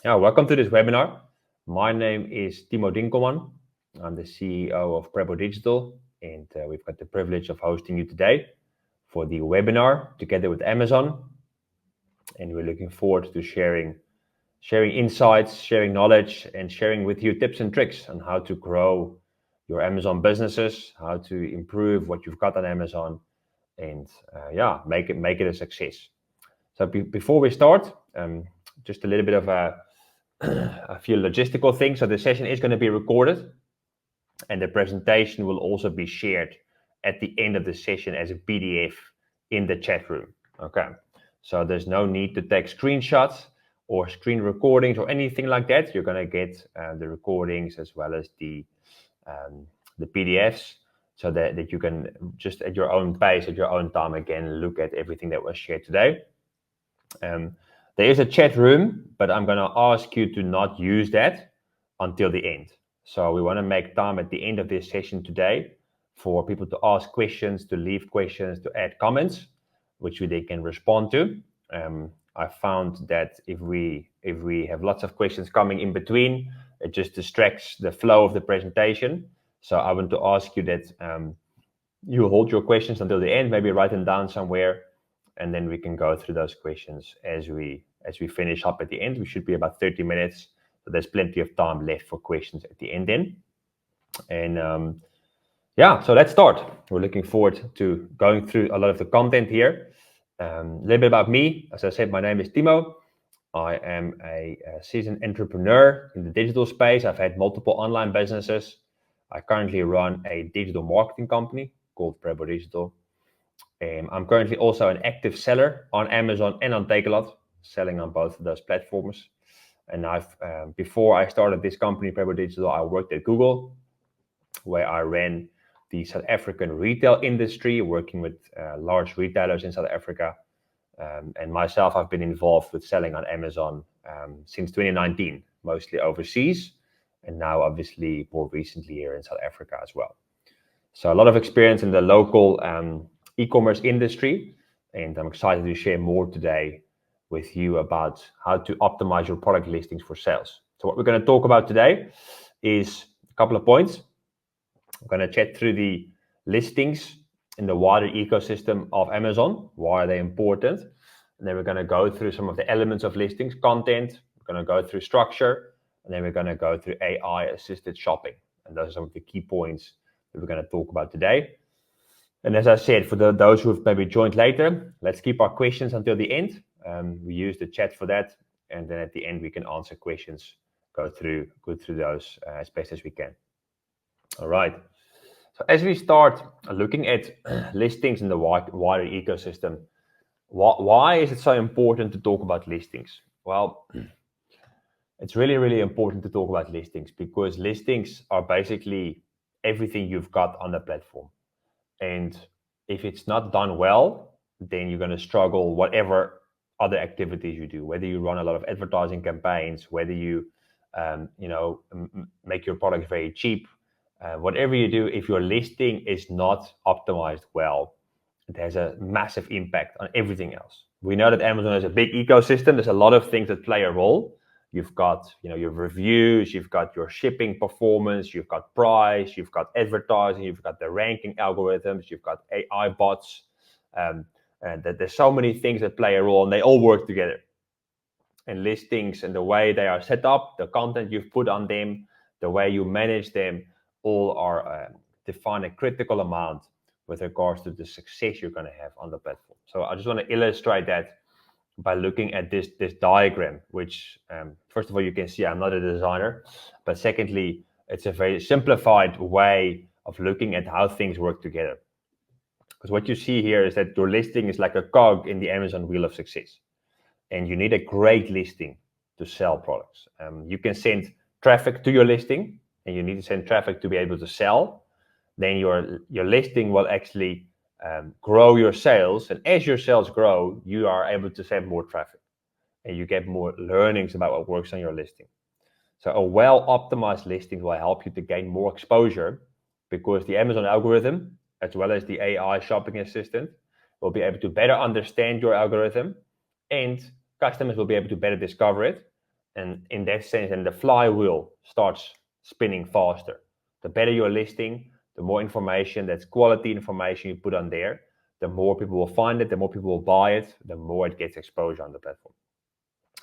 Yeah, welcome to this webinar. My name is Timo Dinkelman. I'm the CEO of Prebo Digital, and we've got the privilege of hosting you today for the webinar together with Amazon. And we're looking forward to sharing insights, sharing knowledge, and sharing with you tips and tricks on how to grow your Amazon businesses, how to improve what you've got on Amazon, and yeah, make it a success. So before we start, just a little bit of a few logistical things. So the session is going to be recorded, and the presentation will also be shared at the end of the session as a PDF in the chat room. Okay, so there's no need to take screenshots or screen recordings or anything like that. You're going to get the recordings as well as the PDFs, so that you can just at your own pace, at your own time, again, look at everything that was shared today. There is a chat room, but I'm going to ask you to not use that until the end. So we want to make time at the end of this session today for people to ask questions, to leave questions, to add comments, which they can respond to. I found that if we have lots of questions coming in between, it just distracts the flow of the presentation. So I want to ask you that you hold your questions until the end, maybe write them down somewhere, and then we can go through those questions as we finish up at the end. We should be about 30 minutes, so there's plenty of time left for questions at the end then. And yeah, so let's start. We're looking forward to going through a lot of the content here. A little bit about me. As I said, my name is Timo. I am a seasoned entrepreneur in the digital space. I've had multiple online businesses. I currently run a digital marketing company called Prebo Digital. I'm currently also an active seller on Amazon and on Takealot, selling on both of those platforms. And before I started this company, Prebo Digital, I worked at Google, where I ran the South African retail industry, working with large retailers in South Africa. And myself, I've been involved with selling on Amazon since 2019, mostly overseas, and now obviously more recently here in South Africa as well. So a lot of experience in the local e-commerce industry, and I'm excited to share more today with you about how to optimize your product listings for sales. So what we're going to talk about today is a couple of points. I'm going to chat through the listings in the wider ecosystem of Amazon. Why are they important? And then we're going to go through some of the elements of listings, content. We're going to go through structure, and then we're going to go through AI-assisted shopping. And those are some of the key points that we're going to talk about today. And as I said, for those who have maybe joined later, let's keep our questions until the end. We use the chat for that, and then at the end we can answer questions, go through those as best as we can. All right. So as we start looking at listings in the wider ecosystem, why is it so important to talk about listings? Well, it's really, really important to talk about listings because listings are basically everything you've got on the platform. And if it's not done well, then you're going to struggle whatever other activities you do, whether you run a lot of advertising campaigns, whether you make your product very cheap, whatever you do, if your listing is not optimized well, it has a massive impact on everything else. We know that Amazon is a big ecosystem. There's a lot of things that play a role. You've got, your reviews, you've got your shipping performance, you've got price, you've got advertising, you've got the ranking algorithms, you've got AI bots, and that there's so many things that play a role, and they all work together. And listings and the way they are set up, the content you've put on them, the way you manage them, all are define a critical amount with regards to the success you're going to have on the platform. So I just want to illustrate that by looking at this diagram, which first of all, you can see I'm not a designer, but secondly, it's a very simplified way of looking at how things work together. Because what you see here is that your listing is like a cog in the Amazon wheel of success, and you need a great listing to sell products. You can send traffic to your listing, and you need to send traffic to be able to sell. Then your listing will actually grow your sales, and as your sales grow, you are able to send more traffic, and you get more learnings about what works on your listing. So a well-optimized listing will help you to gain more exposure, because the Amazon algorithm, as well as the AI shopping assistant, will be able to better understand your algorithm, and customers will be able to better discover it, And in that sense, then the flywheel starts spinning faster. The better your listing, the more information, that's quality information you put on there, the more people will find it, the more people will buy it, the more it gets exposure on the platform.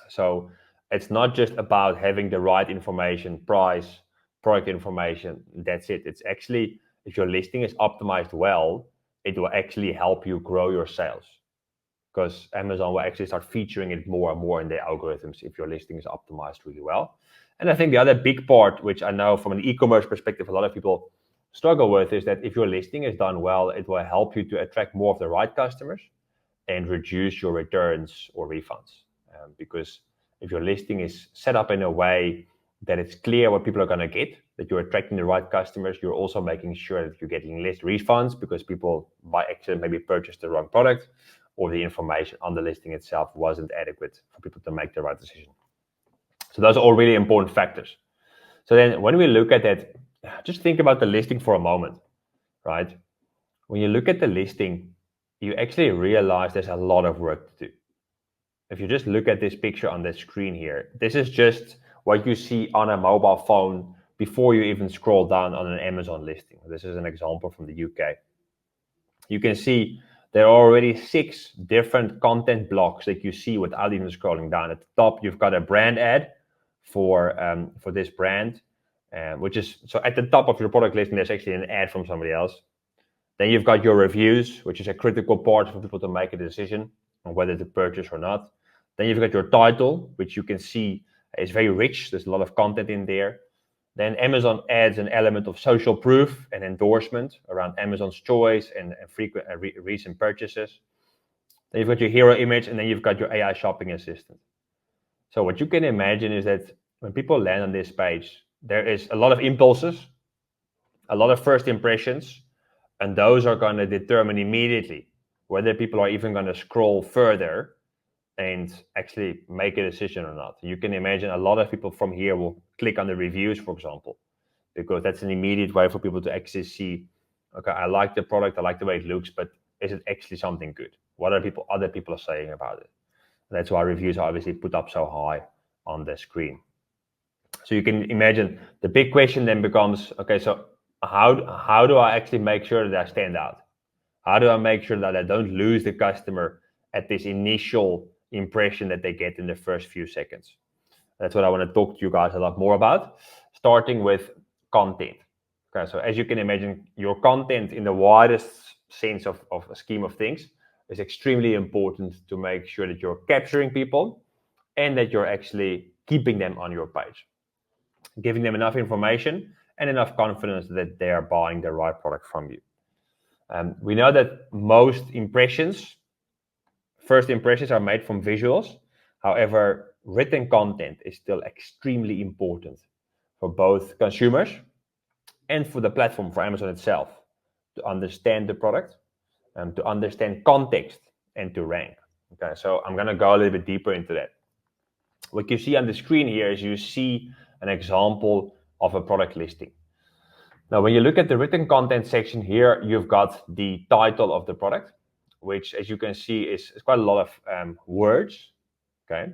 So it's not just about having the right information, price, product information, that's it. It's actually, if your listing is optimized well, it will actually help you grow your sales, because Amazon will actually start featuring it more and more in their algorithms if your listing is optimized really well. And I think the other big part, which I know from an e-commerce perspective, a lot of people struggle with, is that if your listing is done well, it will help you to attract more of the right customers and reduce your returns or refunds. Because if your listing is set up in a way that it's clear what people are going to get, that you're attracting the right customers, you're also making sure that you're getting less refunds because people by accident maybe purchased the wrong product, or the information on the listing itself wasn't adequate for people to make the right decision. So those are all really important factors. So then when we look at that, just think about the listing for a moment, right? When you look at the listing, you actually realize there's a lot of work to do. If you just look at this picture on the screen here, this is just what you see on a mobile phone before you even scroll down on an Amazon listing. This is an example from the UK. You can see there are already 6 different content blocks that you see without even scrolling down. At the top, you've got a brand ad for this brand, which is, so at the top of your product listing, there's actually an ad from somebody else. Then you've got your reviews, which is a critical part for people to make a decision on whether to purchase or not. Then you've got your title, which you can see is very rich. There's a lot of content in there. Then Amazon adds an element of social proof and endorsement around Amazon's choice and frequent recent purchases. Then you've got your hero image, and then you've got your AI shopping assistant. So what you can imagine is that when people land on this page, there is a lot of impulses, a lot of first impressions, and those are going to determine immediately whether people are even going to scroll further and actually make a decision or not. You can imagine a lot of people from here will click on the reviews, for example, because that's an immediate way for people to actually see, okay, I like the product, I like the way it looks, but is it actually something good? What are other people are saying about it? And that's why reviews are obviously put up so high on the screen. So you can imagine the big question then becomes, okay, so how do I actually make sure that I stand out? How do I make sure that I don't lose the customer at this initial impression that they get in the first few seconds? That's what I want to talk to you guys a lot more about, starting with content. Okay, so as you can imagine, your content in the widest sense of a scheme of things is extremely important to make sure that you're capturing people and that you're actually keeping them on your page, giving them enough information and enough confidence that they are buying the right product from you. We know that most first impressions are made from visuals. However, written content is still extremely important for both consumers and for the platform, for Amazon itself, to understand the product, to understand context, and to rank. Okay, so I'm going to go a little bit deeper into that. What you see on the screen here is you see an example of a product listing. Now, when you look at the written content section here, you've got the title of the product, which, as you can see, is quite a lot of words, okay?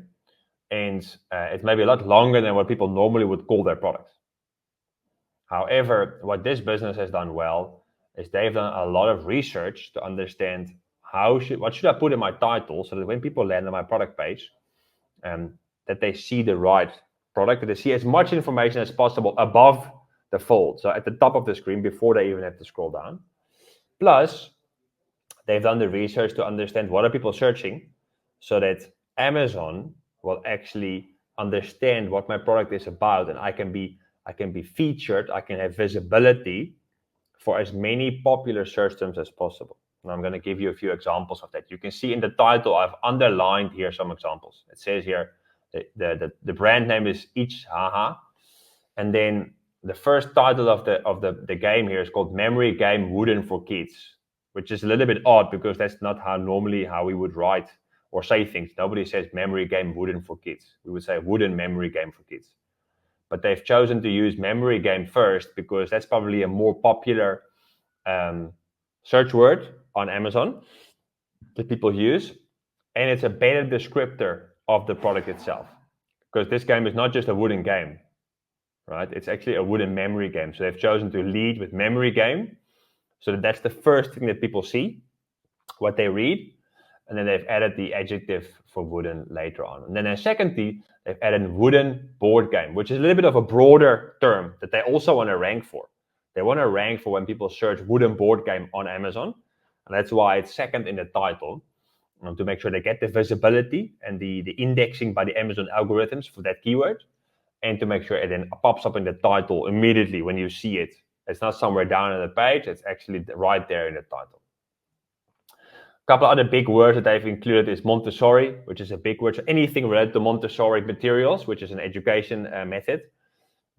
And it's maybe a lot longer than what people normally would call their product. However, what this business has done well is they've done a lot of research to understand what should I put in my title so that when people land on my product page, that they see the right product, that they see as much information as possible above the fold, so at the top of the screen before they even have to scroll down. Plus, they've done the research to understand what are people searching so that Amazon will actually understand what my product is about, and I can be featured, I can have visibility for as many popular search terms as possible. And I'm going to give you a few examples of that. You can see in the title, I've underlined here some examples. It says here, the brand name is Ich Haha, and then the first title of the game here is called Memory Game Wooden for Kids, which is a little bit odd because that's not how we would write or say things. Nobody says Memory Game Wooden for Kids. We would say Wooden Memory Game for Kids. But they've chosen to use memory game first because that's probably a more popular search word on Amazon that people use, and it's a better descriptor of the product itself. because this game is not just a wooden game, right? It's actually a wooden memory game. So they've chosen to lead with memory game. So that's the first thing that people see, what they read. And then they've added the adjective for wooden later on. And then secondly, they've added wooden board game, which is a little bit of a broader term that they also want to rank for. They want to rank for when people search wooden board game on Amazon. And that's why it's second in the title, to make sure they get the visibility and the indexing by the Amazon algorithms for that keyword, and to make sure it then pops up in the title immediately when you see it. It's not somewhere down on the page, it's actually right there in the title. A couple of other big words that they've included is Montessori, which is a big word. So anything related to Montessori materials, which is an education method,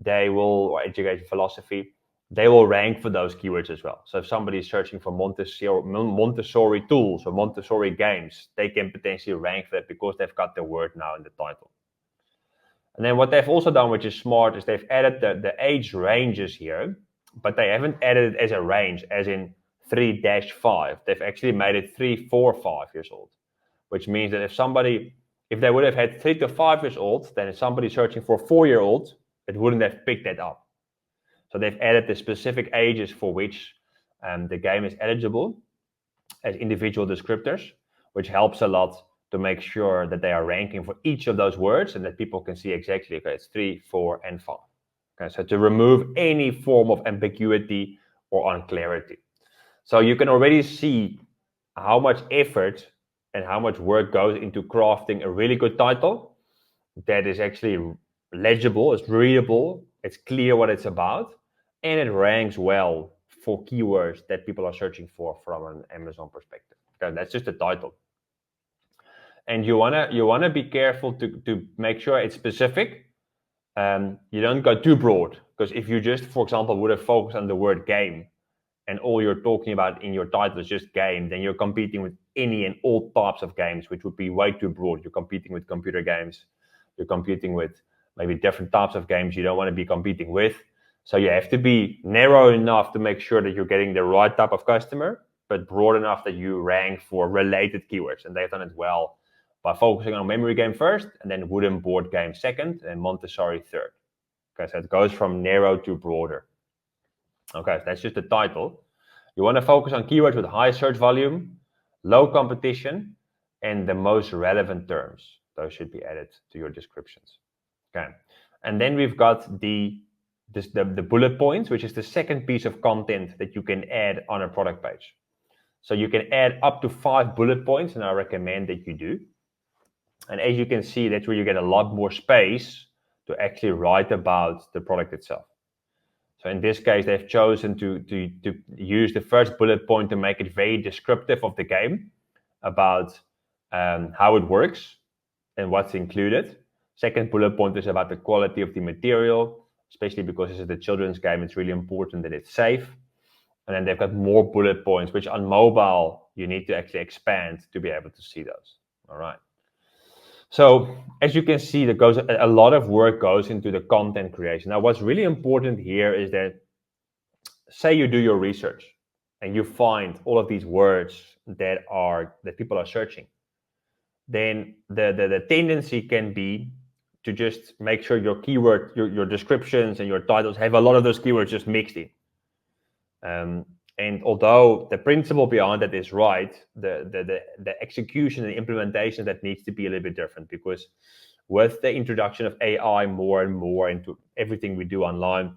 or education philosophy, they will rank for those keywords as well. So if somebody is searching for Montessori tools or Montessori games, they can potentially rank for that because they've got the word now in the title. And then what they've also done, which is smart, is they've added the age ranges here, but they haven't added it as a range, as in 3-5. They've actually made it 3, 4, 5 years old, which means that if they would have had 3 to 5 years old, then if somebody searching for a 4-year-old, it wouldn't have picked that up. So they've added the specific ages for which the game is eligible as individual descriptors, which helps a lot to make sure that they are ranking for each of those words and that people can see exactly, okay, it's 3, 4, and 5. Okay, so to remove any form of ambiguity or unclarity. So you can already see how much effort and how much work goes into crafting a really good title that is actually legible, it's readable, it's clear what it's about, and it ranks well for keywords that people are searching for from an Amazon perspective. Okay, that's just the title. And you wanna be careful to make sure it's specific. You don't go too broad, because if you just, for example, would have focused on the word game, and all you're talking about in your title is just game, then you're competing with any and all types of games, which would be way too broad. You're competing with computer games. You're competing with maybe different types of games you don't want to be competing with. So you have to be narrow enough to make sure that you're getting the right type of customer, but broad enough that you rank for related keywords. And they've done it well by focusing on memory game first, and then wooden board game second, and Montessori third. Okay, so it goes from narrow to broader. Okay, that's just the title. You want to focus on keywords with high search volume, low competition, and the most relevant terms. Those should be added to your descriptions. Okay, and then we've got the bullet points, which is the second piece of content that you can add on a product page. So you can add up to 5 bullet points, and I recommend that you do. And as you can see, that's where you get a lot more space to actually write about the product itself. So in this case, they've chosen to use the first bullet point to make it very descriptive of the game, about how it works and what's included. Second bullet point is about the quality of the material, especially because this is the children's game. It's really important that it's safe. And then they've got more bullet points, which on mobile, you need to actually expand to be able to see those. All right. So as you can see, a lot of work goes into the content creation. Now, what's really important here is that, say you do your research and you find all of these words that people are searching, then the tendency can be to just make sure your keyword, your descriptions and your titles have a lot of those keywords just mixed in. And although the principle behind that is right, the execution and implementation that needs to be a little bit different, because with the introduction of AI more and more into everything we do online,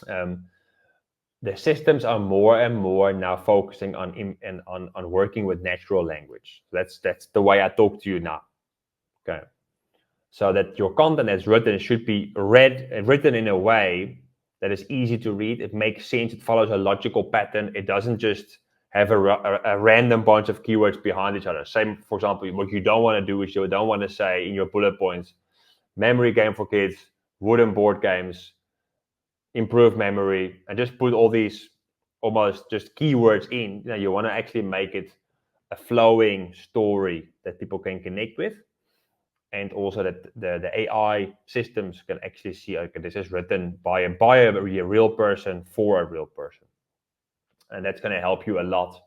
the systems are more and more now focusing on working with natural language. That's the way I talk to you now. Okay, so that your content that's written should be written in a way that is easy to read. It makes sense. It follows a logical pattern. It doesn't just have a random bunch of keywords behind each other. Same, for example, what you don't want to do is you don't want to say in your bullet points, memory game for kids, wooden board games, improve memory, and just put all these almost just keywords in. You want to actually make it a flowing story that people can connect with. And also that the AI systems can actually see, okay, this is written by a real person for a real person. And that's going to help you a lot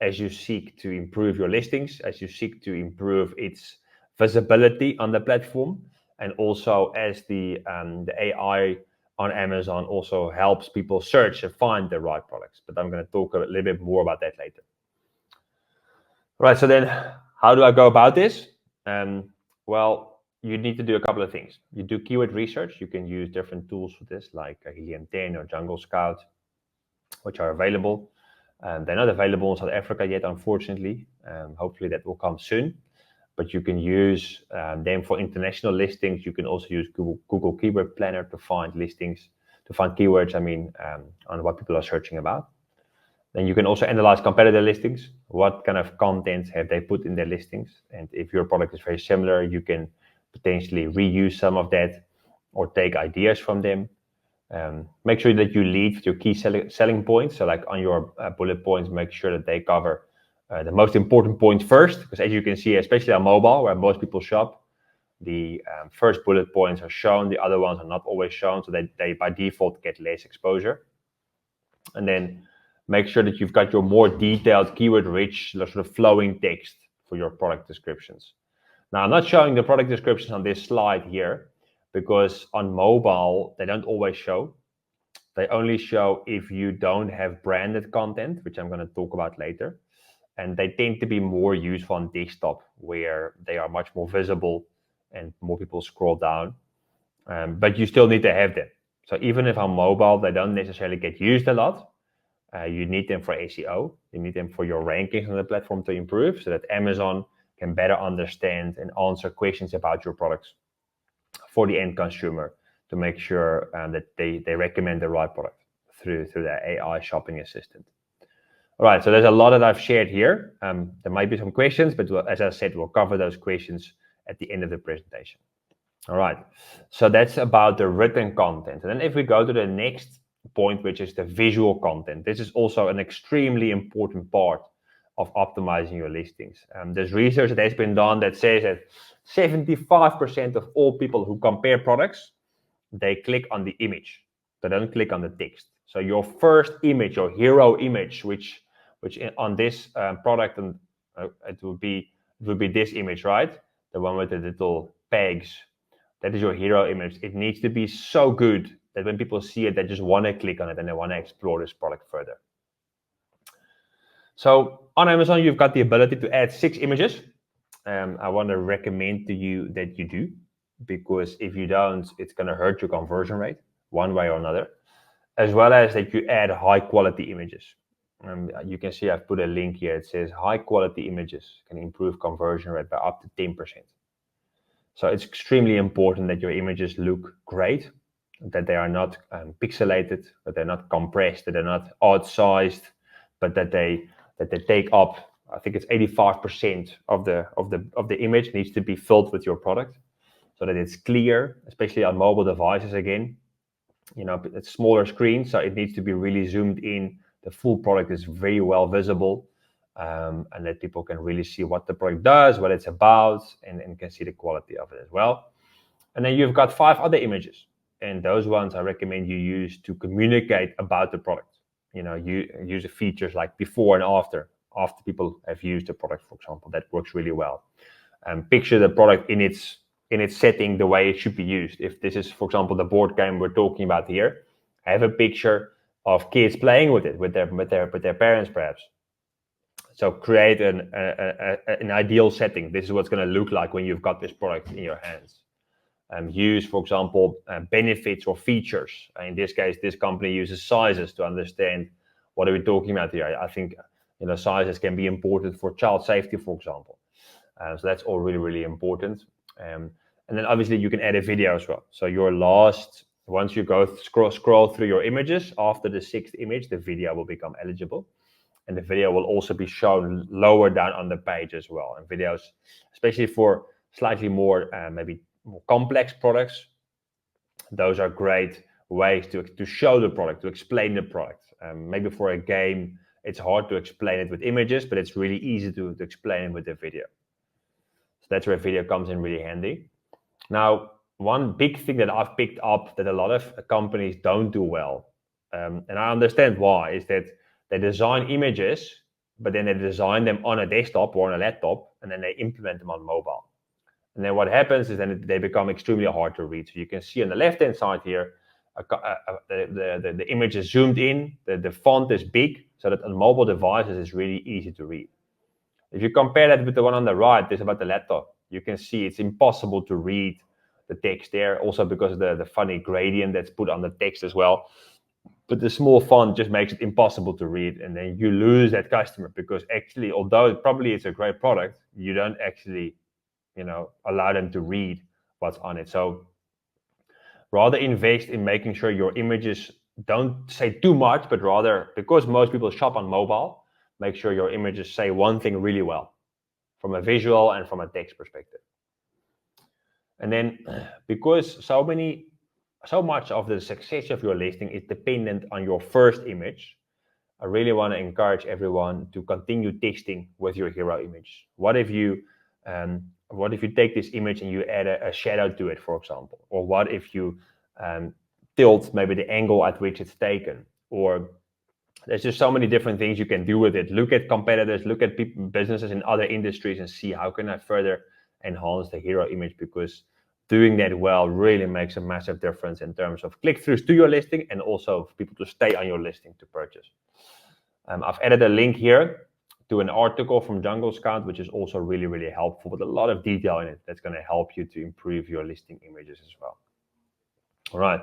as you seek to improve your listings, as you seek to improve its visibility on the platform, and also as the AI on Amazon also helps people search and find the right products. But I'm going to talk a little bit more about that later. Right, so then how do I go about this? Well, you need to do a couple of things. You do keyword research. You can use different tools for this, like Helium 10 or Jungle Scout, which are available. They're not available in South Africa yet, unfortunately. Hopefully that will come soon. But you can use them for international listings. You can also use Google Keyword Planner to find listings, to find keywords, on what people are searching about. Then you can also analyze competitor listings. What kind of content have they put in their listings? And if your product is very similar, you can potentially reuse some of that or take ideas from them. Make sure that you lead with your key selling points. So like on your bullet points, make sure that they cover the most important points first, because as you can see, especially on mobile, where most people shop, the first bullet points are shown, the other ones are not always shown, so they by default get less exposure. And then make sure that you've got your more detailed, keyword-rich, sort of flowing text for your product descriptions. Now, I'm not showing the product descriptions on this slide here, because on mobile, they don't always show. They only show if you don't have branded content, which I'm going to talk about later. And they tend to be more useful on desktop, where they are much more visible and more people scroll down. But you still need to have them. So even if on mobile, they don't necessarily get used a lot, you need them for SEO. You need them for your rankings on the platform to improve, so that Amazon can better understand and answer questions about your products for the end consumer, to make sure that they recommend the right product through the AI shopping assistant. All right, so there's a lot that I've shared here. There might be some questions, but as I said, we'll cover those questions at the end of the presentation. All right, so that's about the written content. And then if we go to the next point, which is the visual content, this is also an extremely important part of optimizing your listings. There's research that has been done that says that 75% of all people who compare products, they click on the image. They don't click on the text. So your first image, your hero image, which on this product, and it would be this image, right? The one with the little pegs. That is your hero image. It needs to be so good that when people see it, they just want to click on it and they want to explore this product further. So on Amazon, you've got the ability to add 6 images. I want to recommend to you that you do, because if you don't, it's going to hurt your conversion rate one way or another, as well as that you add high quality images. You can see I've put a link here. It says high quality images can improve conversion rate by up to 10%. So it's extremely important that your images look great, that they are not pixelated, that they're not compressed, that they're not odd sized, but that they take up, I think it's 85% of the image needs to be filled with your product, so that it's clear, especially on mobile devices. Again, it's smaller screen, so it needs to be really zoomed in. The full product is very well visible, and that people can really see what the product does, what it's about, and can see the quality of it as well. And then you've got 5 other images, and those ones I recommend you use to communicate about the product. You use the features like before and after people have used the product, for example. That works really well. Picture the product in its setting, the way it should be used. If this is, for example, the board game we're talking about here, have a picture of kids playing with it with their parents, perhaps. So create an ideal setting. This is what's going to look like when you've got this product in your hands. Use, for example, benefits or features. In this case, this company uses sizes to understand what are we talking about here. I think sizes can be important for child safety, for example. So that's all really, really important. And then obviously you can add a video as well. So once you go scroll through your images, after the 6th image, the video will become eligible. And the video will also be shown lower down on the page as well. And videos, especially for slightly more, maybe more complex products, those are great ways to show the product, to explain the product. Maybe for a game, it's hard to explain it with images, but it's really easy to explain it with a video. So that's where video comes in really handy. Now, one big thing that I've picked up that a lot of companies don't do well, and I understand why, is that they design images, but then they design them on a desktop or on a laptop, and then they implement them on mobile. And then what happens is then they become extremely hard to read. So you can see on the left-hand side here, the image is zoomed in, the font is big, so that on mobile devices it's really easy to read. If you compare that with the one on the right, this is about the laptop. You can see it's impossible to read the text there, also because of the funny gradient that's put on the text as well. But the small font just makes it impossible to read, and then you lose that customer because actually, although probably it's a great product, you don't actually, allow them to read what's on it. So rather invest in making sure your images don't say too much, but rather, because most people shop on mobile, make sure your images say one thing really well from a visual and from a text perspective. And then because so much of the success of your listing is dependent on your first image, I really want to encourage everyone to continue testing with your hero image. What if you take this image and you add a shadow to it, for example? Or what if you tilt maybe the angle at which it's taken? Or there's just so many different things you can do with it. Look at competitors, look at businesses in other industries and see how can I further enhance the hero image, because doing that well really makes a massive difference in terms of click-throughs to your listing and also for people to stay on your listing to purchase. I've added a link here to an article from Jungle Scout, which is also really, really helpful with a lot of detail in it that's going to help you to improve your listing images as well. All right,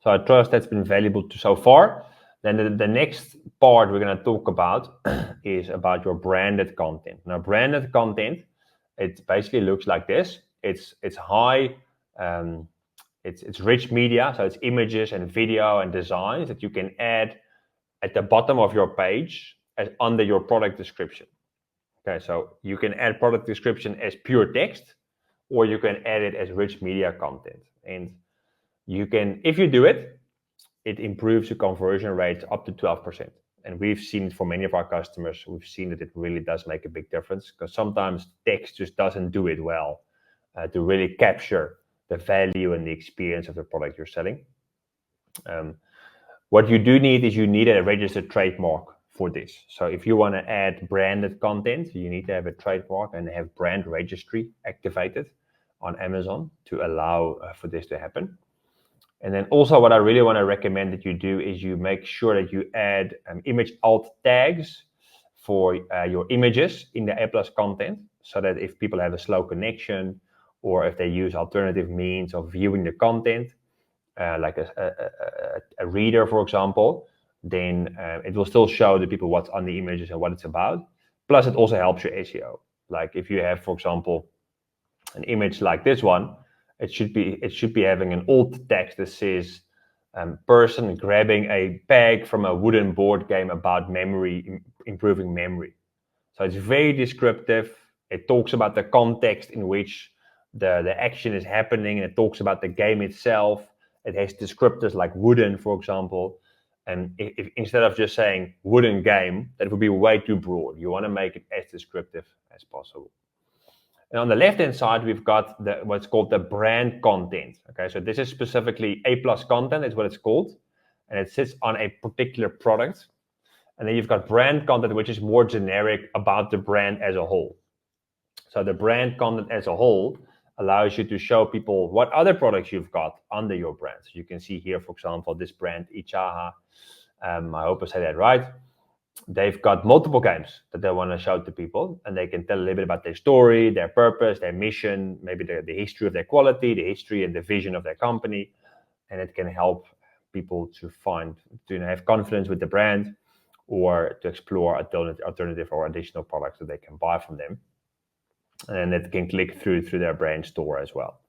so I trust that's been valuable so far. Then the next part we're going to talk about is about your branded content. Now, branded content, it basically looks like this. It's high, it's rich media, so it's images and video and designs that you can add at the bottom of your page as under your product description. Okay, so you can add product description as pure text, or you can add it as rich media content. And you can, if you do it, it improves the conversion rate up to 12%. And we've seen it for many of our customers, we've seen that it really does make a big difference, because sometimes text just doesn't do it well to really capture the value and the experience of the product you're selling. What you do need is you need a registered trademark for this. So if you want to add branded content, you need to have a trademark and have brand registry activated on Amazon to allow for this to happen. And then also what I really want to recommend that you do is you make sure that you add image alt tags for your images in the A+ content, so that if people have a slow connection or if they use alternative means of viewing the content, like a reader, for example, then it will still show the people what's on the images and what it's about. Plus, it also helps your SEO. Like if you have, for example, an image like this one, it should be having an alt text that says person grabbing a bag from a wooden board game about memory, improving memory. So it's very descriptive. It talks about the context in which the action is happening, and it talks about the game itself. It has descriptors like wooden, for example. And if instead of just saying wooden game, that would be way too broad. You want to make it as descriptive as possible. And on the left-hand side, we've got what's called the brand content. Okay, so this is specifically A+ content, is what it's called. And it sits on a particular product. And then you've got brand content, which is more generic about the brand as a whole. So the brand content as a whole allows you to show people what other products you've got under your brand. So you can see here, for example, this brand, Ichaha. I hope I said that right. They've got multiple games that they want to show to people, and they can tell a little bit about their story, their purpose, their mission, maybe the history of their quality, the history and the vision of their company. And it can help people to have confidence with the brand, or to explore alternative or additional products that they can buy from them. And it can click through their brand store as well.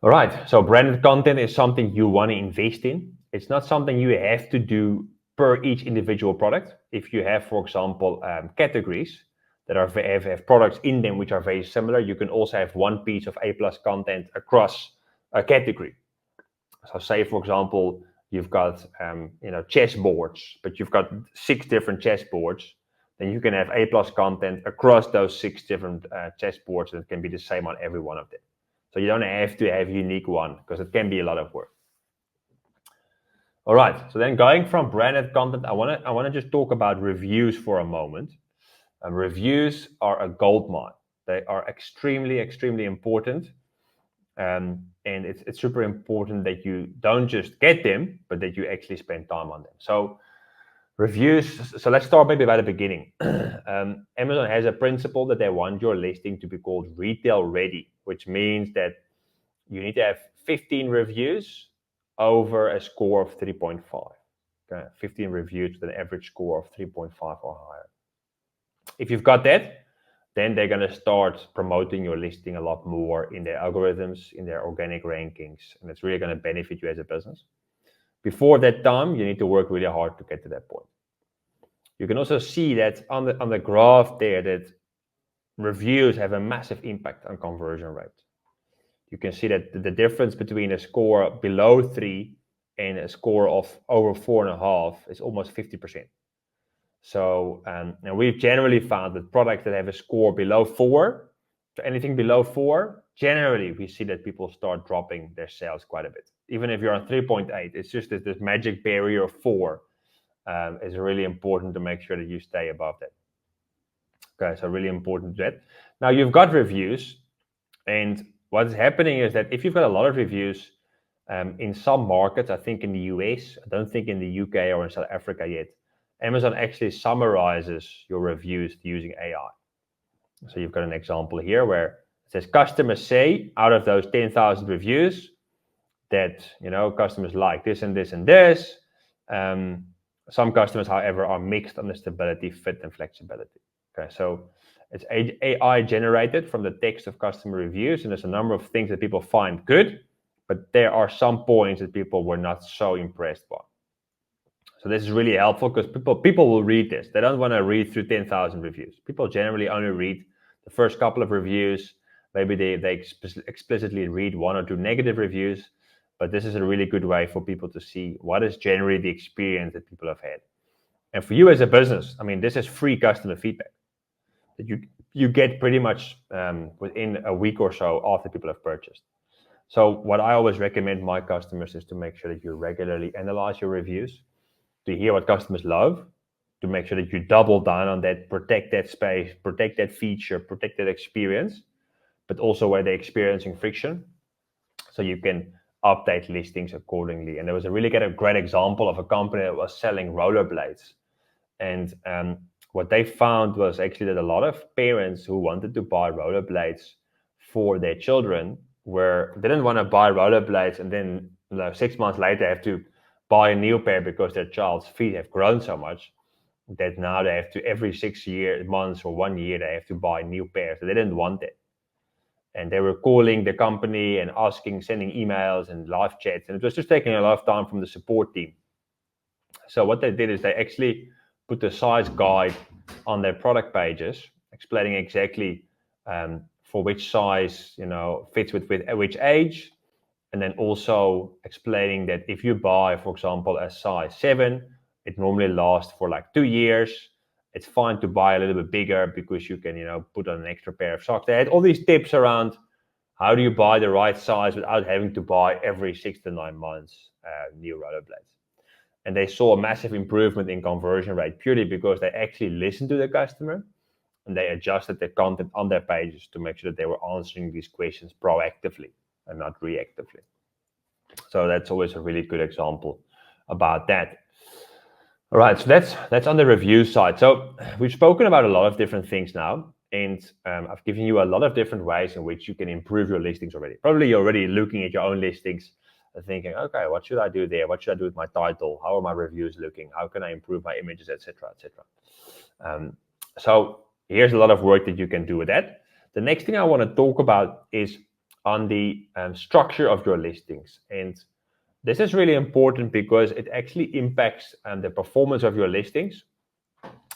All right, so branded content is something you want to invest in. It's not something you have to do per each individual product. If you have, for example, categories that have products in them which are very similar, you can also have one piece of A+ content across a category. So say, for example, you've got chess boards, but you've got 6 different chess boards. Then you can have A+ content across those 6 different chess boards, and it can be the same on every one of them. So you don't have to have a unique one, because it can be a lot of work. All right, so then going from branded content, I want to just talk about reviews for a moment. Reviews are a gold mine. They are extremely important. And it's super important that you don't just get them, but that you actually spend time on them. So reviews. So let's start maybe by the beginning. Amazon has a principle that they want your listing to be called retail ready, which means that you need to have 15 reviews over a score of 3.5. Okay, 15 reviews with an average score of 3.5 or higher. If you've got that, then they're going to start promoting your listing a lot more in their algorithms, in their organic rankings, and it's really going to benefit you as a business. Before that time, you need to work really hard to get to that point. You can also see that on the graph there that reviews have a massive impact on conversion rate. You can see that the difference between a score below 3 and a score of over 4.5 is almost 50%. So, and we've generally found that products that have a score below 4, so anything below 4, generally we see that people start dropping their sales quite a bit. Even if you're on 3.8, it's just that this magic barrier of 4 is really important to make sure that you stay above that. Okay, so really important that. Now you've got reviews, and what's happening is that if you've got a lot of reviews in some markets, I think in the US, I don't think in the UK or in South Africa yet, Amazon actually summarizes your reviews using AI. So you've got an example here where it says customers say out of those 10,000 reviews that, customers like this and this and this. Some customers, however, are mixed on the stability, fit, and flexibility. Okay, so it's AI generated from the text of customer reviews, and there's a number of things that people find good, but there are some points that people were not so impressed by. So this is really helpful because people will read this. They don't want to read through 10,000 reviews. People generally only read the first couple of reviews. Maybe they explicitly read 1 or 2 negative reviews, but this is a really good way for people to see what is generally the experience that people have had. And for you as a business, I mean, this is free customer feedback that you get pretty much within a week or so after people have purchased. So what I always recommend my customers is to make sure that you regularly analyze your reviews, to hear what customers love, to make sure that you double down on that, protect that space, protect that feature, protect that experience, but also where they're experiencing friction, so you can update listings accordingly. And there was a really great example of a company that was selling rollerblades. And what they found was actually that a lot of parents who wanted to buy rollerblades for their children didn't want to buy rollerblades and then 6 months later have to buy a new pair because their child's feet have grown so much that now they have to, every 6 months or 1 year, they have to buy new pairs. So they didn't want it. And they were calling the company and sending emails and live chats. And it was just taking a lot of time from the support team. So what they did is they actually put the size guide on their product pages, explaining exactly for which size, fits with which age. And then also explaining that if you buy, for example, a size 7, it normally lasts for like 2 years. It's fine to buy a little bit bigger because you can, put on an extra pair of socks. They had all these tips around how do you buy the right size without having to buy every 6 to 9 months new rollerblades. And they saw a massive improvement in conversion rate purely because they actually listened to the customer and they adjusted the content on their pages to make sure that they were answering these questions proactively and not reactively. So that's always a really good example about that. All right, so that's on the review side. So we've spoken about a lot of different things now, and I've given you a lot of different ways in which you can improve your listings already. Probably you're already looking at your own listings and thinking, okay, what should I do there? What should I do with my title? How are my reviews looking? How can I improve my images, etc., etc. So here's a lot of work that you can do with that. The next thing I want to talk about is on the structure of your listings. And this is really important because it actually impacts the performance of your listings,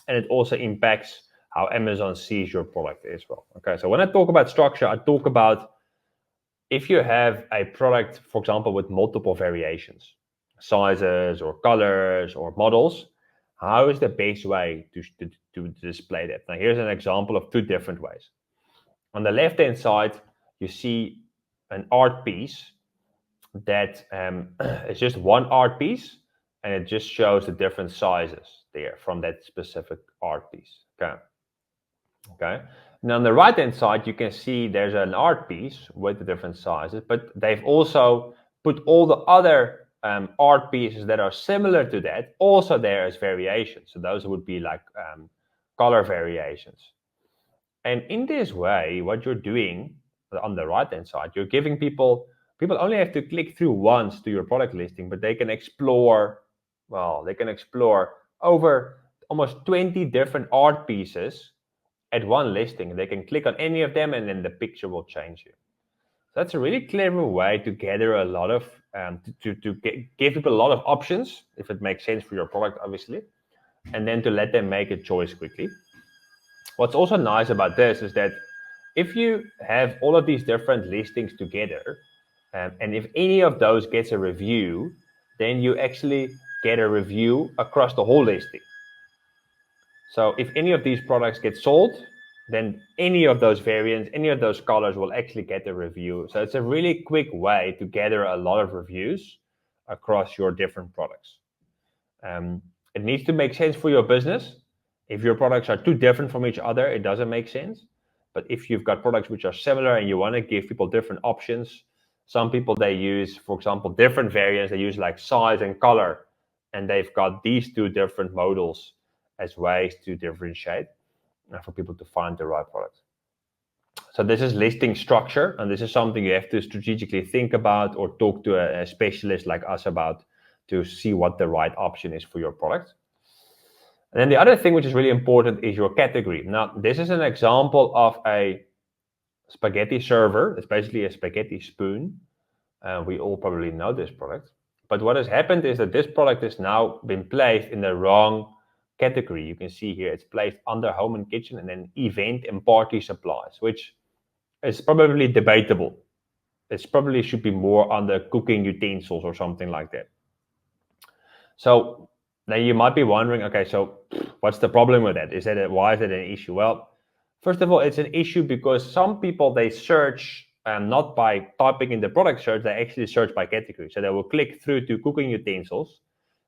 and it also impacts how Amazon sees your product as well. Okay, so when I talk about structure, I talk about if you have a product, for example, with multiple variations, sizes or colors or models, how is the best way to display that? Now, here's an example of 2 different ways. On the left-hand side, you see an art piece that is just one art piece, and it just shows the different sizes there from that specific art piece. Okay. And on the right-hand side, you can see there's an art piece with the different sizes, but they've also put all the other art pieces that are similar to that also there as variations. So those would be like color variations. And in this way, what you're doing on the right-hand side, you're giving people only have to click through once to your product listing, but they can explore, over almost 20 different art pieces at one listing. They can click on any of them and then the picture will change you. So that's a really clever way to gather a lot of, give people a lot of options, if it makes sense for your product, obviously, and then to let them make a choice quickly. What's also nice about this is that if you have all of these different listings together, and if any of those gets a review, then you actually get a review across the whole listing. So if any of these products get sold, then any of those variants, any of those colors will actually get a review. So it's a really quick way to gather a lot of reviews across your different products. It needs to make sense for your business. If your products are too different from each other, it doesn't make sense. But if you've got products which are similar and you want to give people different options, some people, they use, for example, different variants. They use like size and color, and they've got these two different modals as ways to differentiate for people to find the right product. So this is listing structure, and this is something you have to strategically think about or talk to a specialist like us about to see what the right option is for your product. And then the other thing which is really important is your category. Now, this is an example of a spaghetti server. It's basically a spaghetti spoon. We all probably know this product. But what has happened is that this product has now been placed in the wrong category. You can see here it's placed under home and kitchen and then event and party supplies, which is probably debatable. It probably should be more under cooking utensils or something like that. So now you might be wondering, okay, so what's the problem with that? Why is it an issue? Well, first of all, it's an issue because some people, they search not by typing in the product search, they actually search by category. So they will click through to cooking utensils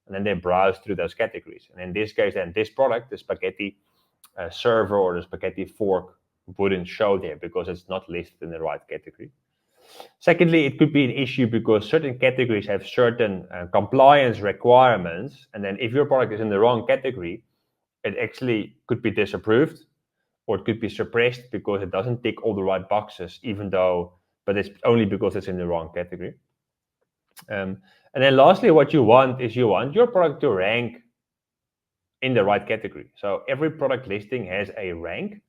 and then they browse through those categories. And in this case, then this product, the spaghetti server or the spaghetti fork, wouldn't show there because it's not listed in the right category. Secondly, it could be an issue because certain categories have certain compliance requirements, and then if your product is in the wrong category, it actually could be disapproved, or it could be suppressed because it doesn't tick all the right boxes, but it's only because it's in the wrong category. And then lastly, what you want is your product to rank in the right category. So every product listing has a rank,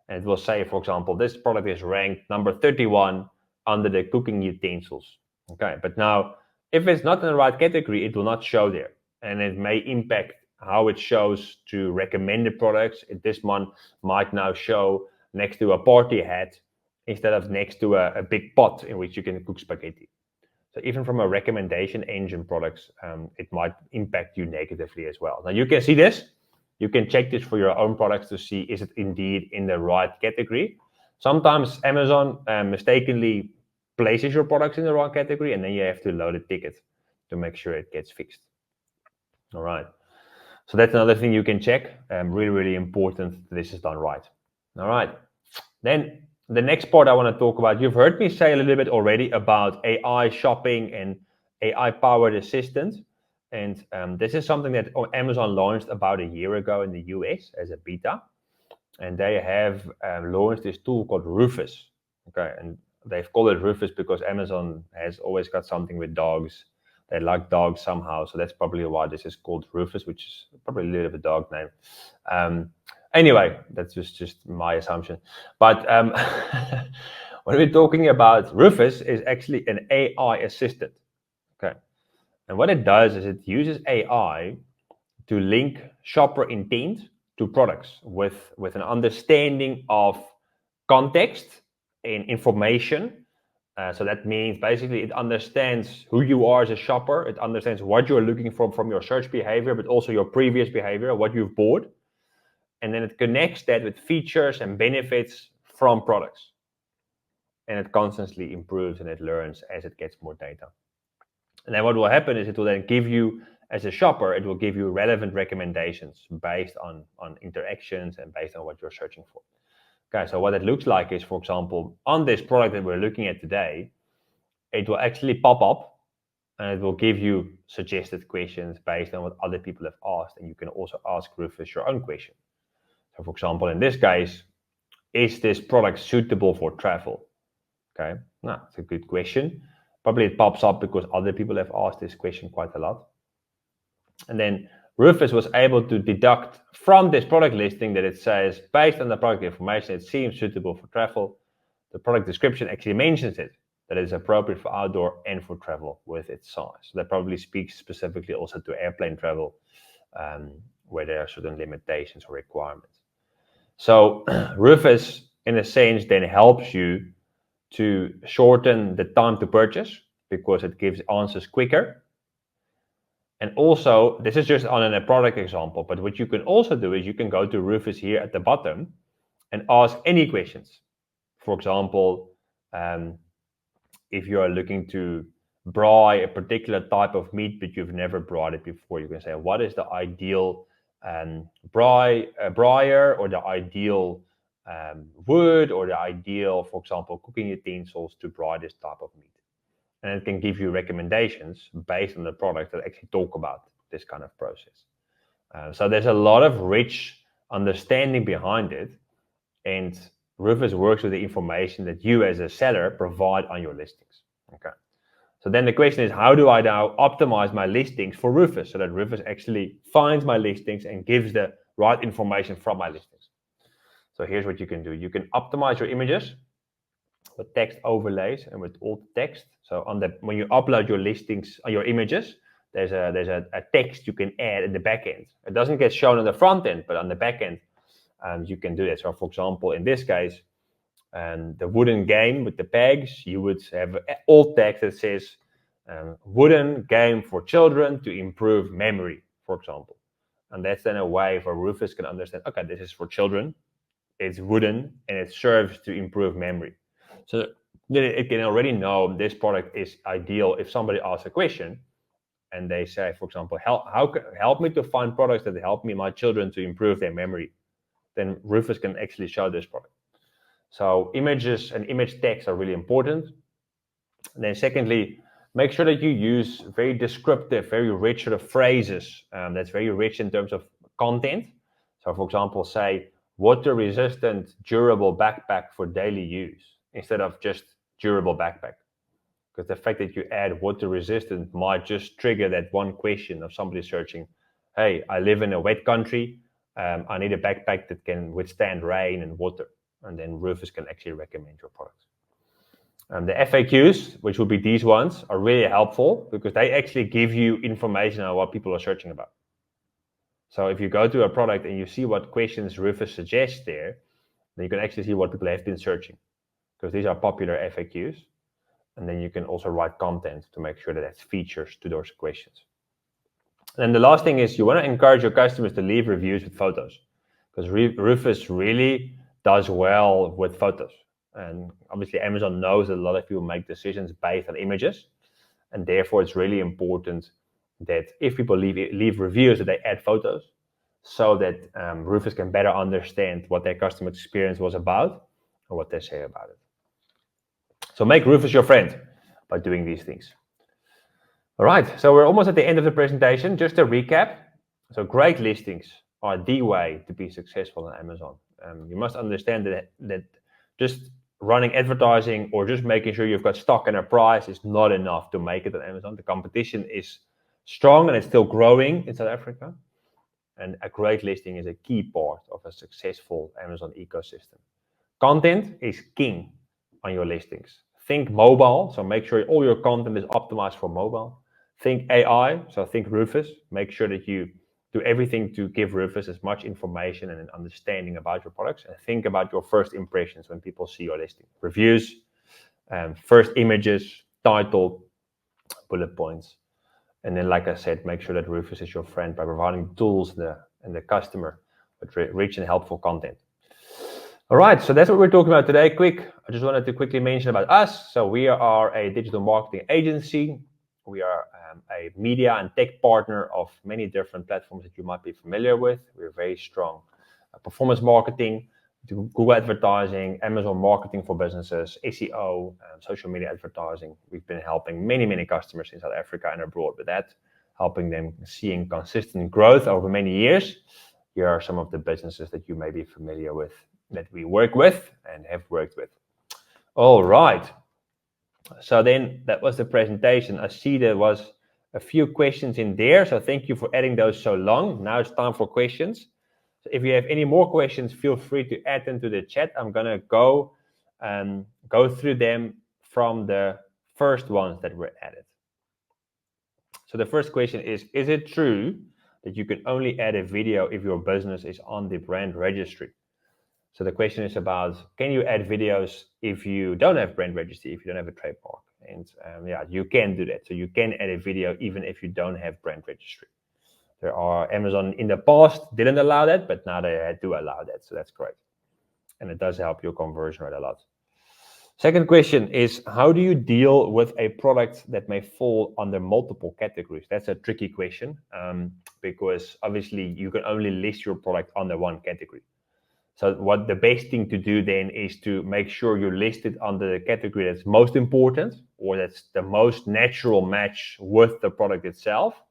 and it will say, for example, this product is ranked number 31 under the cooking utensils. Okay, but now if it's not in the right category, it will not show there, and it may impact how it shows to recommended products. This one might now show next to a party hat instead of next to a big pot in which you can cook spaghetti. So even from a recommendation engine products, it might impact you negatively as well. Now you can see this. You can check this for your own products to see, is it indeed in the right category? Sometimes Amazon mistakenly places your products in the wrong category, and then you have to load a ticket to make sure it gets fixed. All right. So that's another thing you can check. Really, really important that this is done right. All right. Then the next part I want to talk about, you've heard me say a little bit already about AI shopping and AI-powered assistant. And this is something that Amazon launched about a year ago in the US as a beta. And they have launched this tool called Rufus. Okay, and they've called it Rufus because Amazon has always got something with dogs. They like dogs somehow, so that's probably why this is called Rufus, which is probably a little bit of a dog name. Anyway, that's just my assumption. But when we're talking about Rufus, is actually an AI assistant. Okay, and what it does is it uses AI to link shopper intent to products with an understanding of context and information. So that means basically it understands who you are as a shopper. It understands what you're looking for from your search behavior, but also your previous behavior, what you've bought. And then it connects that with features and benefits from products. And it constantly improves and it learns as it gets more data. And then what will happen is it will then give you, as a shopper, it will give you relevant recommendations based on interactions and based on what you're searching for. Okay, so what it looks like is, for example, on this product that we're looking at today, it will actually pop up and it will give you suggested questions based on what other people have asked. And you can also ask Rufus your own question. So for example, in this case, is this product suitable for travel? Okay, now it's a good question. Probably it pops up because other people have asked this question quite a lot. And then Rufus was able to deduct from this product listing that it says, based on the product information, it seems suitable for travel. The product description actually mentions it, that it is appropriate for outdoor and for travel with its size. So that probably speaks specifically also to airplane travel, where there are certain limitations or requirements. So Rufus, in a sense, then helps you to shorten the time to purchase because it gives answers quicker. And also, this is just on a product example, but what you can also do is you can go to Rufus here at the bottom and ask any questions. For example, if you are looking to braai a particular type of meat, but you've never braaied it before, you can say, what is the ideal braaier or the ideal wood or the ideal, for example, cooking utensils to braai this type of meat. And it can give you recommendations based on the product that actually talk about this kind of process. So there's a lot of rich understanding behind it. And Rufus works with the information that you as a seller provide on your listings. Okay. So then the question is, how do I now optimize my listings for Rufus so that Rufus actually finds my listings and gives the right information from my listings? So here's what you can do. You can optimize your images with text overlays and with alt text. So when you upload your listings or your images, there's a text you can add in the back end. It doesn't get shown on the front end, but on the back end, you can do that. So for example, in this case, the wooden game with the pegs, you would have alt text that says wooden game for children to improve memory, for example. And that's then a way for Rufus can understand, okay, this is for children, it's wooden, and it serves to improve memory. So it can already know this product is ideal if somebody asks a question and they say, for example, help me to find products that help my children to improve their memory. Then Rufus can actually show this product. So images and image text are really important. And then secondly, make sure that you use very descriptive, very rich sort of phrases that's very rich in terms of content. So for example, say, water-resistant durable backpack for daily use instead of just durable backpack. Because the fact that you add water-resistant might just trigger that one question of somebody searching, hey, I live in a wet country, I need a backpack that can withstand rain and water. And then Rufus can actually recommend your products. The FAQs, which will be these ones, are really helpful because they actually give you information on what people are searching about. So if you go to a product and you see what questions Rufus suggests there, then you can actually see what people have been searching because these are popular FAQs. And then you can also write content to make sure that it's features to those questions. And the last thing is you want to encourage your customers to leave reviews with photos because Rufus really does well with photos. And obviously Amazon knows that a lot of people make decisions based on images. And therefore it's really important that if people leave reviews, that they add photos so that Rufus can better understand what their customer experience was about or what they say about it. So make Rufus your friend by doing these things. All right, so we're almost at the end of the presentation. Just to recap, so great listings are the way to be successful on Amazon. You must understand that just running advertising or just making sure you've got stock and a price is not enough to make it on Amazon. The competition is strong and it's still growing in South Africa. And a great listing is a key part of a successful Amazon ecosystem. Content is king on your listings. Think mobile, so make sure all your content is optimized for mobile. Think AI, so think Rufus. Make sure that you do everything to give Rufus as much information and an understanding about your products. And think about your first impressions when people see your listing. Reviews, first images, title, bullet points. And then, like I said, make sure that Rufus is your friend by providing tools and the customer with rich and helpful content. All right, so that's what we're talking about today. I just wanted to quickly mention about us. So we are a digital marketing agency. We are a media and tech partner of many different platforms that you might be familiar with. We're very strong performance marketing, Google advertising, Amazon marketing for businesses, SEO, social media advertising. We've been helping many customers in South Africa and abroad with that, helping them seeing consistent growth over many years. Here are some of the businesses that you may be familiar with that we work with and have worked with. All right. So then that was the presentation. I see there was a few questions in there. So thank you for adding those so long. Now it's time for questions. So if you have any more questions, feel free to add them to the chat. I'm going to go through them from the first ones that were added. So the first question is it true that you can only add a video if your business is on the brand registry? So the question is about, can you add videos if you don't have brand registry, if you don't have a trademark? And yeah, you can do that. So you can add a video even if you don't have brand registry. There are Amazon in the past didn't allow that, but now they do allow that. So that's great. And it does help your conversion rate a lot. Second question is, how do you deal with a product that may fall under multiple categories? That's a tricky question because obviously you can only list your product under one category. So what the best thing to do then is to make sure you list it under the category that's most important or that's the most natural match with the product itself,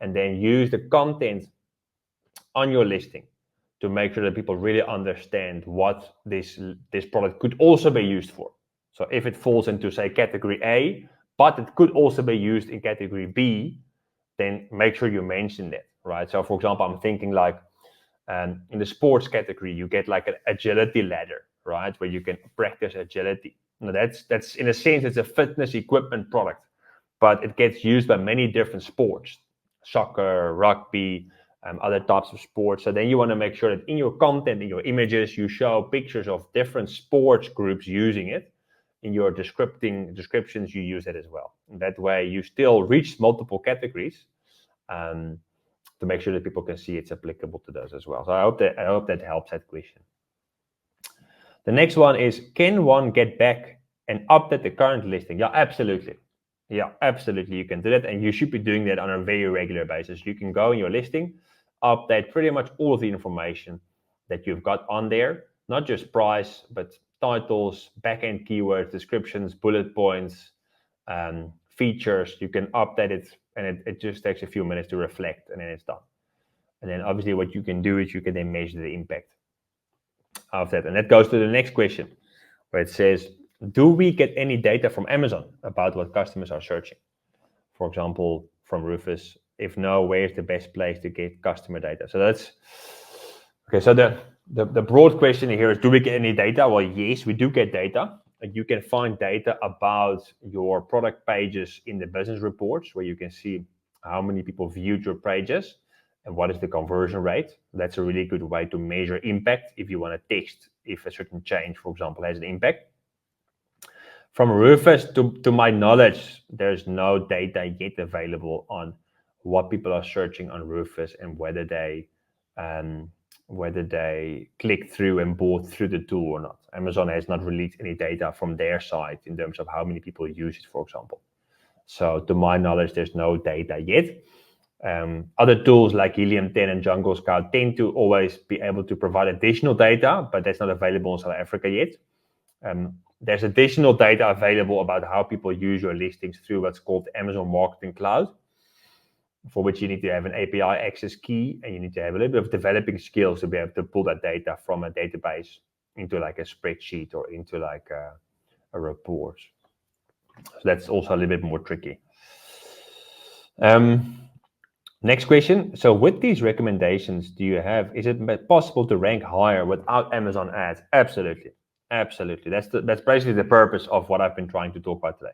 and then use the content on your listing to make sure that people really understand what this product could also be used for. So if it falls into, say, category A, but it could also be used in category B, then make sure you mention that, right? So for example, I'm thinking like, in the sports category, you get like an agility ladder, right? Where you can practice agility. Now that's in a sense, it's a fitness equipment product, but it gets used by many different sports, soccer, rugby, other types of sports. So then you want to make sure that in your content, in your images, you show pictures of different sports groups using it. In your descriptions, you use it as well. And that way you still reach multiple categories. To make sure that people can see it's applicable to those as well. So I hope that helps that question. The next one is, can one get back and update the current listing? Yeah, absolutely. Yeah, absolutely. You can do that, and you should be doing that on a very regular basis. You can go in your listing, update pretty much all of the information that you've got on there, not just price, but titles, backend keywords, descriptions, bullet points, features. You can update it, and it just takes a few minutes to reflect, and then it's done. And then obviously what you can do is you can then measure the impact of that. And that goes to the next question, where it says, do we get any data from Amazon about what customers are searching? For example, from Rufus, if no, where's the best place to get customer data? So that's, okay, so the broad question here is, do we get any data? Well, yes, we do get data. You can find data about your product pages in the business reports, where you can see how many people viewed your pages and what is the conversion rate. That's a really good way to measure impact if you want to test if a certain change, for example, has an impact. From Rufus, to my knowledge, there's no data yet available on what people are searching on Rufus and whether they click through and bought through the tool or not. Amazon has not released any data from their side in terms of how many people use it, for example. So to my knowledge, there's no data yet. Other tools like Helium 10 and Jungle Scout tend to always be able to provide additional data, but that's not available in South Africa yet. There's additional data available about how people use your listings through what's called Amazon Marketing Cloud, for which you need to have an API access key, and you need to have a little bit of developing skills to be able to pull that data from a database into like a spreadsheet or into like a report. So that's also a little bit more tricky. Next question. So with these recommendations, is it possible to rank higher without Amazon ads? Absolutely. Absolutely. That's basically the purpose of what I've been trying to talk about today,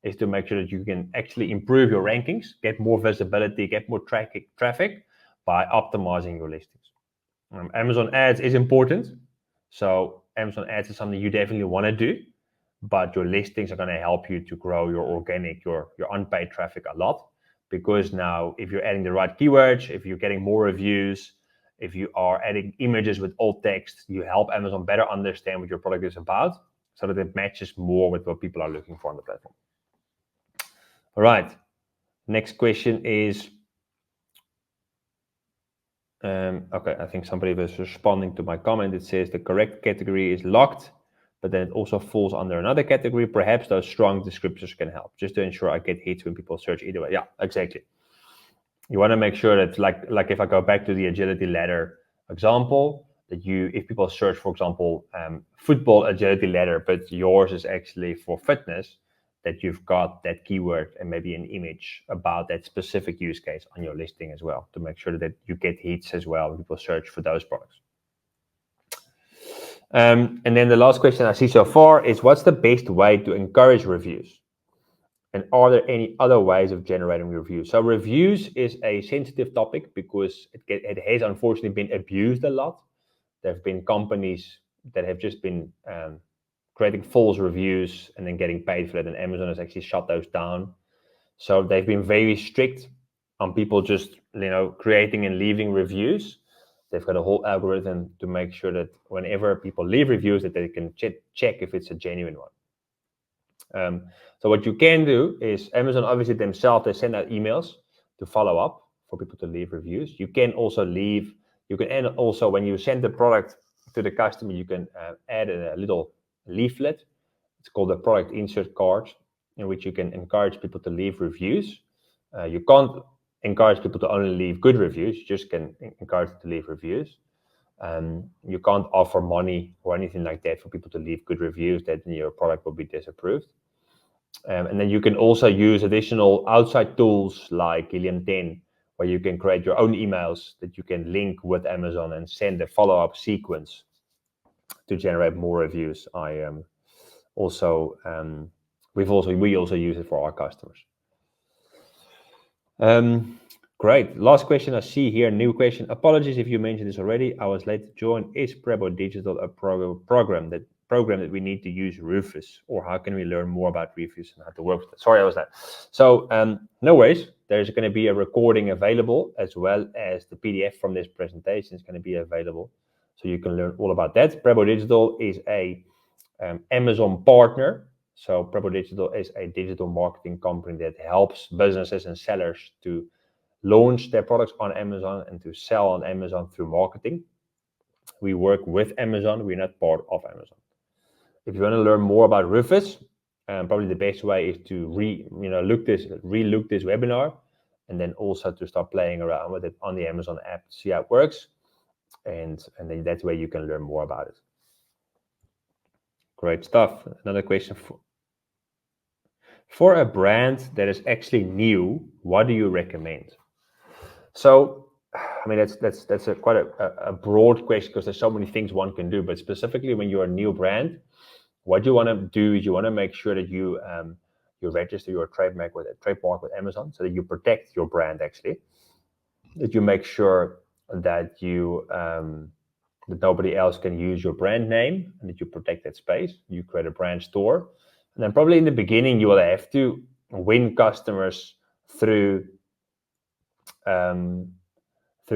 is to make sure that you can actually improve your rankings, get more visibility, get more traffic by optimizing your listings. Amazon ads is important. So Amazon ads is something you definitely want to do, but your listings are going to help you to grow your organic, your unpaid traffic a lot. Because now if you're adding the right keywords, if you're getting more reviews, if you are adding images with alt text, you help Amazon better understand what your product is about so that it matches more with what people are looking for on the platform. All right. Next question is, Okay, I think somebody was responding to my comment. It says the correct category is locked, but then it also falls under another category. Perhaps those strong descriptors can help, just to ensure I get hits when people search either way. Yeah, exactly. You want to make sure that, like if I go back to the agility ladder example, that if people search, for example, football agility ladder, but yours is actually for fitness, that you've got that keyword and maybe an image about that specific use case on your listing as well, to make sure that you get hits as well when people search for those products. And then the last question I see so far is, what's the best way to encourage reviews? And are there any other ways of generating reviews? So reviews is a sensitive topic because it has unfortunately been abused a lot. There have been companies that have just been creating false reviews and then getting paid for it, and Amazon has actually shut those down. So they've been very strict on people just creating and leaving reviews. They've got a whole algorithm to make sure that whenever people leave reviews, that they can check if it's a genuine one. So what you can do is, Amazon obviously themselves, they send out emails to follow up for people to leave reviews. You can also when you send the product to the customer, you can add a little leaflet. It's called a product insert card, in which you can encourage people to leave reviews. You can't encourage people to only leave good reviews. You just can encourage them to leave reviews. You can't offer money or anything like that for people to leave good reviews, that your product will be disapproved. And then you can also use additional outside tools like Helium 10, where you can create your own emails that you can link with Amazon and send a follow-up sequence to generate more reviews. We also use it for our customers. Great. Last question I see here, new question. Apologies if you mentioned this already. I was late to join. Is Prebo Digital a program that we need to use Rufus, or how can we learn more about Rufus and how to work with it? Sorry, I was late. So no worries. There's going to be a recording available, as well as the PDF from this presentation is going to be available, so you can learn all about that. Prebo Digital is a Amazon partner. So Prebo Digital is a digital marketing company that helps businesses and sellers to launch their products on Amazon and to sell on Amazon through marketing. We work with Amazon. We're not part of Amazon. If you want to learn more about Rufus, probably the best way is to relook this webinar, and then also to start playing around with it on the Amazon app to see how it works, and then that way you can learn more about it. Great stuff. Another question for a brand that is actually new, what do you recommend? So, I mean, that's quite a broad question, because there's so many things one can do. But specifically, when you're a new brand, what you want to do is you want to make sure that you register your trademark with Amazon, so that you protect your brand. Actually, that you make sure that that nobody else can use your brand name, and that you protect that space. You create a brand store, and then probably in the beginning you will have to win customers through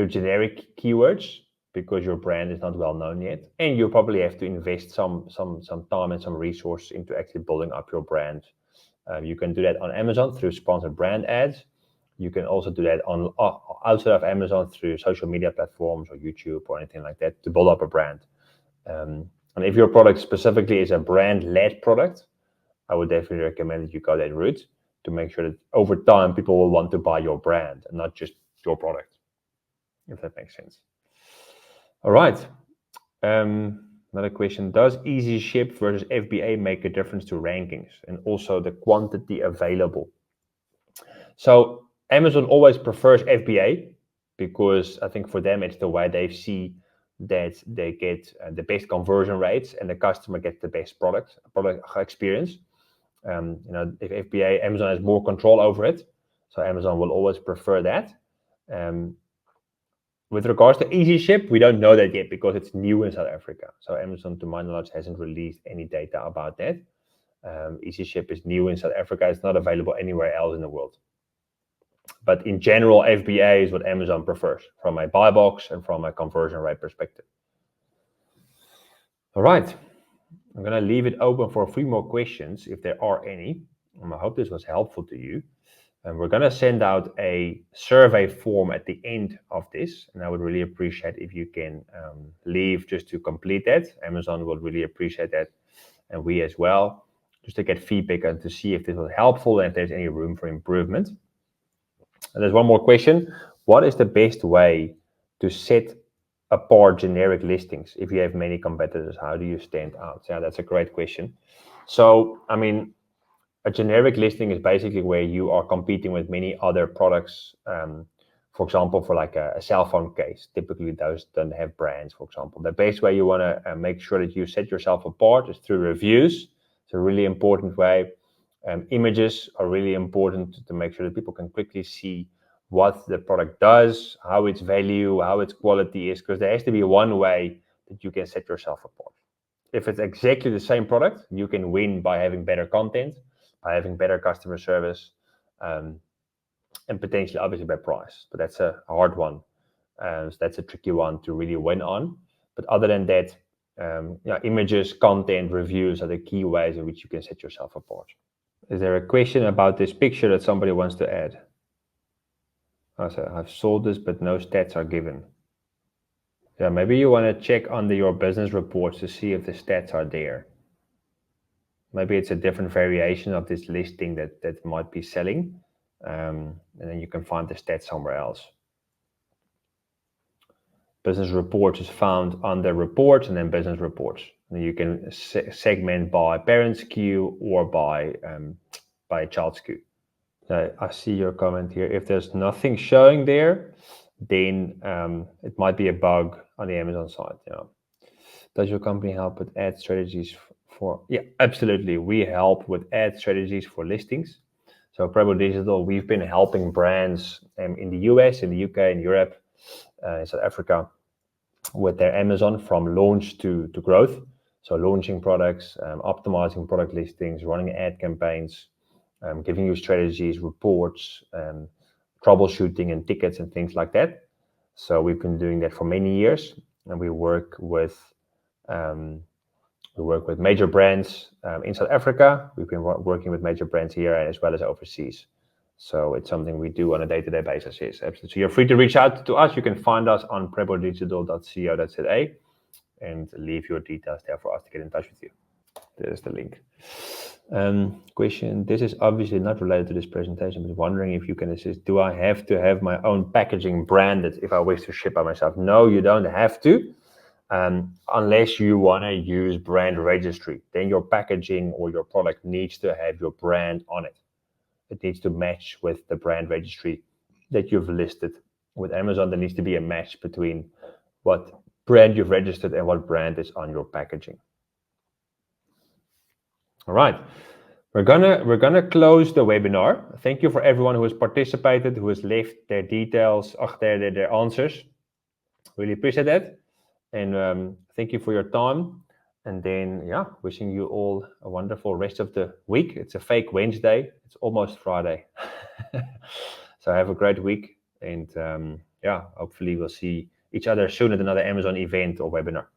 generic keywords, because your brand is not well known yet, and you probably have to invest some time and some resources into actually building up your brand. You can do that on Amazon through sponsored brand ads. You can also do that outside of Amazon through social media platforms or YouTube or anything like that to build up a brand. And if your product specifically is a brand-led product, I would definitely recommend that you go that route, to make sure that over time people will want to buy your brand and not just your product, if that makes sense. All right. Another question: does easy ship versus FBA make a difference to rankings, and also the quantity available? So Amazon always prefers FBA, because I think for them it's the way they see that they get the best conversion rates and the customer gets the best product experience. If FBA, Amazon has more control over it, so Amazon will always prefer that. With regards to Easy Ship, we don't know that yet, because it's new in South Africa. So Amazon, to my knowledge, hasn't released any data about that. Easy Ship is new in South Africa. It's not available anywhere else in the world. But in general, FBA is what Amazon prefers from a buy box and from a conversion rate perspective. All right. I'm going to leave it open for 3 more questions, if there are any. I hope this was helpful to you. And we're going to send out a survey form at the end of this. And I would really appreciate if you can leave just to complete that. Amazon will really appreciate that. And we as well, just to get feedback and to see if this was helpful and if there's any room for improvement. And there's one more question. What is the best way to set apart generic listings if you have many competitors? How do you stand out? Yeah, that's a great question. So, I mean, a generic listing is basically where you are competing with many other products. For example, for like a cell phone case, typically those don't have brands, for example. The best way you want to make sure that you set yourself apart is through reviews. It's a really important way. Images are really important to make sure that people can quickly see what the product does, how its value, how its quality is, because there has to be one way that you can set yourself apart. If it's exactly the same product, you can win by having better content, by having better customer service, and potentially obviously by price. But that's a hard one. So that's a tricky one to really win on. But other than that, images, content, reviews are the key ways in which you can set yourself apart. Is there a question about this picture that somebody wants to add? So I've sold this, but no stats are given. Yeah, maybe you want to check under your business reports to see if the stats are there. Maybe it's a different variation of this listing that might be selling, and then you can find the stats somewhere else. Business reports is found under reports and then business reports. And you can segment by parent SKU or by child SKU. I see your comment here. If there's nothing showing there, then it might be a bug on the Amazon side. Does your company help with ad strategies for? Yeah, absolutely. We help with ad strategies for listings. So Prebo Digital, we've been helping brands in the US, in the UK, in Europe, in South Africa, with their Amazon from launch to growth. So launching products, optimizing product listings, running ad campaigns, giving you strategies, reports, troubleshooting and tickets and things like that. So we've been doing that for many years, and we work with major brands in South Africa. We've been working with major brands here as well as overseas. So it's something we do on a day-to-day basis. Yes, absolutely. So you're free to reach out to us. You can find us on prebodigital.co.za and leave your details there for us to get in touch with you. There's the link. Question. This is obviously not related to this presentation, but wondering if you can assist. Do I have to have my own packaging branded if I wish to ship by myself? No, you don't have to. Unless you want to use brand registry, then your packaging or your product needs to have your brand on it. It needs to match with the brand registry that you've listed. With Amazon, there needs to be a match between what brand you've registered and what brand is on your packaging. All right, we're gonna close the webinar. Thank you for everyone who has participated, who has left their details, their answers. Really appreciate that. And thank you for your time. And then, wishing you all a wonderful rest of the week. It's a fake Wednesday. It's almost Friday. So have a great week. And hopefully we'll see each other soon at another Amazon event or webinar.